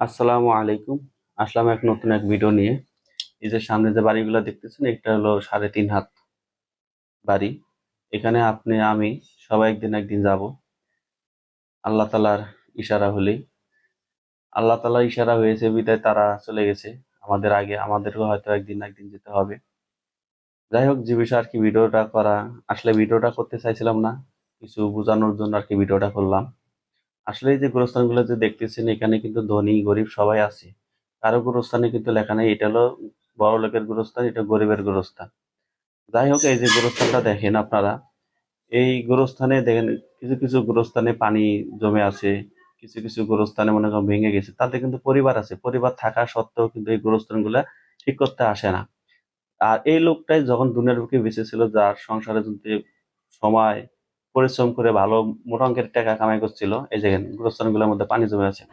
আসসালামু আলাইকুম। আসলাম নতুন এক ভিডিও নিয়ে। এই যে সামনে যে বাড়িগুলো দেখতেছেন, এটা হলো 3.5 হাত বাড়ি। এখানে আপনি আমি সবাই একদিন একদিন যাব, আল্লাহ তালার ইশারা হলেই। আল্লাহ তালার ইশারা হয়েছে বিদায় তারা চলে গেছে আমাদের আগে, আমাদেরও হয়তো একদিন না একদিন যেতে হবে। যাই হোক, যে বিষয়ে আর কি ভিডিওটা করা, আসলে ভিডিওটা করতে চাইছিলাম না, কিছু বোঝানোর জন্য আর কি ভিডিওটা করলাম। আসলে এই যে গোরস্থানগুলো যে দেখতেছেন, এখানে কিন্তু ধনী গরিব সবাই আছে। কারো গোরস্থানে কিন্তু লেখা নেই এটা হলো বড় লোকের গোরস্থান, এটা গরিবের গোরস্থান। যাই হোক, এই যে গোরস্থানটা দেখেন আপনারা, এই গোরস্থানে দেখেন কিছু কিছু গোরস্থানে পানি জমে আছে, কিছু কিছু গোরস্থানে মনে করেন ভেঙে গেছে, তাতে কিন্তু পরিবার আছে, পরিবার থাকা সত্ত্বেও কিন্তু এই গোরস্থানগুলা ঠিক করতে আসে না। আর এই লোকটাই যখন দুনিয়ার বুকে বেঁচে ছিল, যার সংসারে যদি সময় পরিশ্রম করে ভালো মোটা অঙ্কের টাকা কামাই করছিল, এই যে গোরস্থানগুলোর মধ্যে পানি জমে আছে,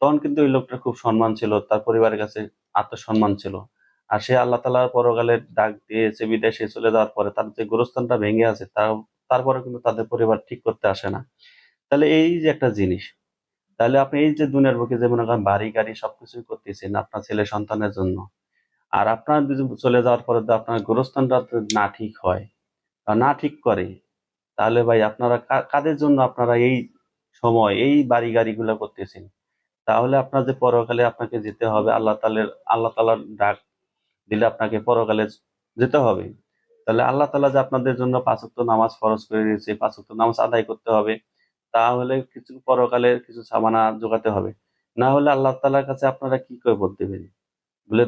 তখন কিন্তু ওই লোকটার খুব সম্মান ছিল, তার পরিবারের কাছে আত্মসম্মান ছিল। আর সে আল্লাহ তালার পরকালের ডাক দিয়েছে বিদেশে চলে যাওয়ার পরে তার যে গোরস্থানটা ভেঙে আছে, তারপরে কিন্তু তাদের পরিবার ঠিক করতে আসে না। তাহলে এই যে একটা জিনিস, তাহলে আপনি এই যে দুনিয়ার বুকে যে মনে করেন বাড়ি গাড়ি সবকিছুই করতেছেন আপনার ছেলে সন্তানের জন্য, আর আপনার যদি চলে যাওয়ার পরে যদি আপনার গোরস্থানটা যদি না ঠিক হয় বা না ঠিক করে, তাহলে ভাই আপনারা কাদের জন্য আপনারা এই সময় এই বাড়ি গাড়িগুলো করতেছেন? তাহলে আপনার যে পরকালে আপনাকে যেতে হবে, আল্লাহ তালার ডাক দিলে আপনাকে পরকালে যেতে হবে। তাহলে আল্লাহ তালা যে আপনাদের জন্য 5 ওয়াক্ত নামাজ ফরজ করে দিয়েছে, 5 ওয়াক্ত নামাজ আদায় করতে হবে, তাহলে কিছু পরকালে কিছু সামানা জোগাতে হবে। না হলে আল্লাহ তালার কাছে আপনারা কি করে বলতে পারি? বলে